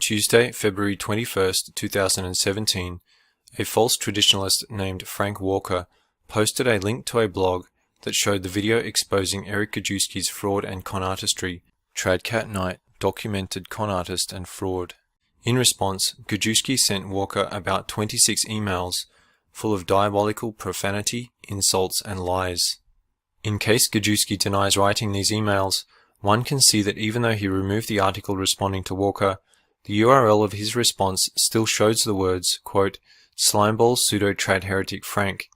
Tuesday, February 21st, 2017, a false traditionalist named Frank Walker posted a link to a blog that showed the video exposing Eric Gajewski's fraud and con artistry. CatKnight's documented con artist and fraud. In response, Gajewski sent Walker about 26 emails full of diabolical profanity, insults, and lies. In case Gajewski denies writing these emails, one can see that even though he removed the article responding to Walker, the URL of his response still shows the words, quote, "Slimeball pseudo-trad heretic Frank."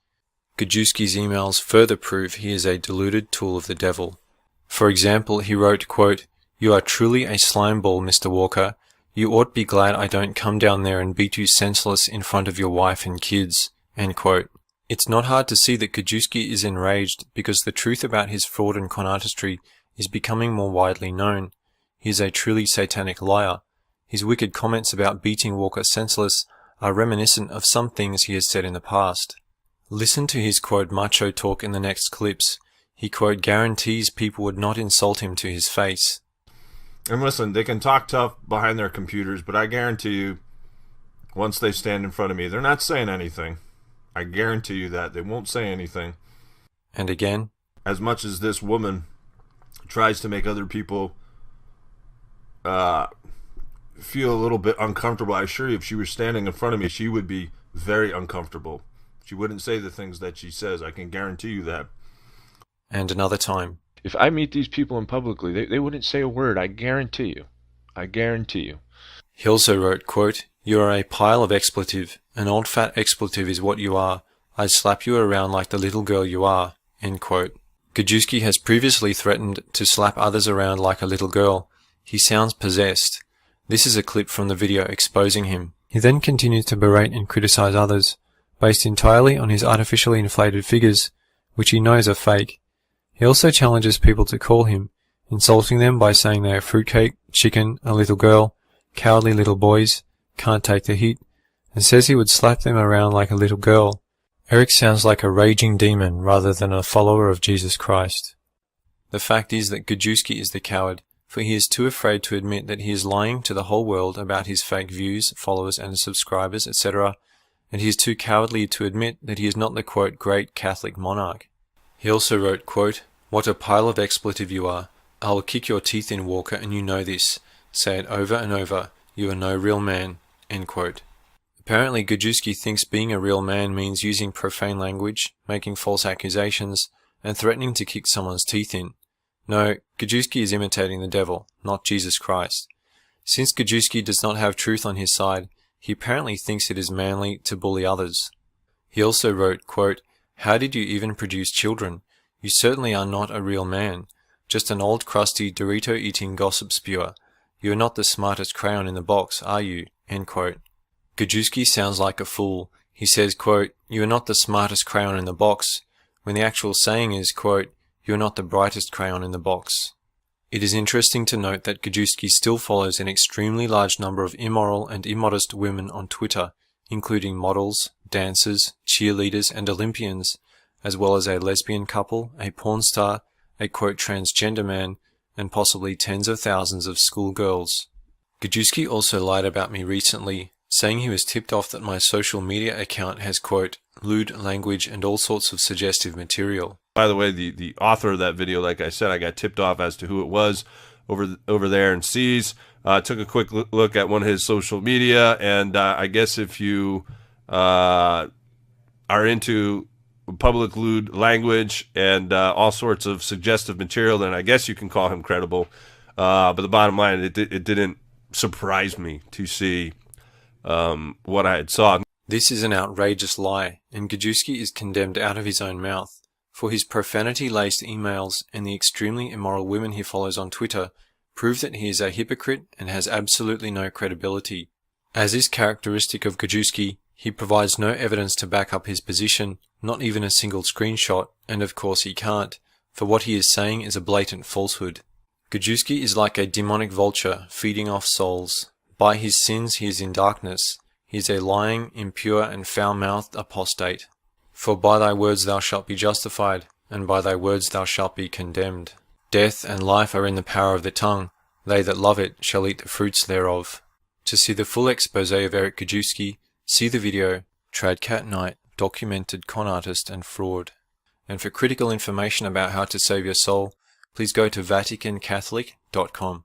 Gajewski's emails further prove he is a deluded tool of the devil. For example, he wrote, quote, "You are truly a slimeball, Mr. Walker. You ought be glad I don't come down there and beat you senseless in front of your wife and kids." End quote. It's not hard to see that Gajewski is enraged because the truth about his fraud and con artistry is becoming more widely known. He is a truly satanic liar. His wicked comments about beating Walker senseless are reminiscent of some things he has said in the past. Listen to his quote macho talk in the next clips. He quote guarantees people would not insult him to his face. And listen, they can talk tough behind their computers, but I guarantee you, once they stand in front of me, they're not saying anything. I guarantee you that. They won't say anything. And again, as much as this woman tries to make other people feel a little bit uncomfortable, I assure you, if she were standing in front of me, she would be very uncomfortable. She wouldn't say the things that she says. I can guarantee you that. And another time, if I meet these people in publicly, they wouldn't say a word. I guarantee you. I guarantee you. He also wrote, quote, "You are a pile of expletive. An old fat expletive is what you are. I'd slap you around like the little girl you are." End quote. Gajewski has previously threatened to slap others around like a little girl. He sounds possessed. This is a clip from the video exposing him. He then continues to berate and criticize others, based entirely on his artificially inflated figures, which he knows are fake. He also challenges people to call him, insulting them by saying they are fruitcake, chicken, a little girl, cowardly little boys, can't take the heat, and says he would slap them around like a little girl. Eric sounds like a raging demon rather than a follower of Jesus Christ. The fact is that Gajewski is the coward, for he is too afraid to admit that he is lying to the whole world about his fake views, followers and subscribers, etc., and he is too cowardly to admit that he is not the quote great Catholic monarch. He also wrote, quote, "What a pile of expletive you are. I will kick your teeth in, Walker, and you know this. Say it over and over. You are no real man." End quote. Apparently Gajewski thinks being a real man means using profane language, making false accusations, and threatening to kick someone's teeth in. No, Gajewski is imitating the devil, not Jesus Christ. Since Gajewski does not have truth on his side, he apparently thinks it is manly to bully others. He also wrote, quote, "How did you even produce children? You certainly are not a real man. Just an old crusty Dorito-eating gossip spewer. You are not the smartest crayon in the box, are you?" End quote. Gajewski sounds like a fool. He says, quote, "You are not the smartest crayon in the box," when the actual saying is, quote, "You are not the brightest crayon in the box." It is interesting to note that Gajewski still follows an extremely large number of immoral and immodest women on Twitter, including models, dancers, cheerleaders, and Olympians, as well as a lesbian couple, a porn star, a quote transgender man, and possibly tens of thousands of schoolgirls. Gajewski also lied about me recently, saying he was tipped off that my social media account has quote lewd language and all sorts of suggestive material. By the way, the author of that video, like I said, I got tipped off as to who it was over there in C's. Took a quick look at one of his social media, and I guess if you are into public lewd language and all sorts of suggestive material, then I guess you can call him credible. But the bottom line, it didn't surprise me to see what I had saw. This is an outrageous lie, and Gajewski is condemned out of his own mouth. For his profanity-laced emails and the extremely immoral women he follows on Twitter prove that he is a hypocrite and has absolutely no credibility. As is characteristic of Gajewski, he provides no evidence to back up his position, not even a single screenshot, and of course he can't, for what he is saying is a blatant falsehood. Gajewski is like a demonic vulture feeding off souls. By his sins he is in darkness. He is a lying, impure, and foul-mouthed apostate. For by thy words thou shalt be justified, and by thy words thou shalt be condemned. Death and life are in the power of the tongue. They that love it shall eat the fruits thereof. To see the full expose of Eric Gajewski, see the video Trad Cat Knight, Documented Con Artist and Fraud. And for critical information about how to save your soul, please go to VaticanCatholic.com.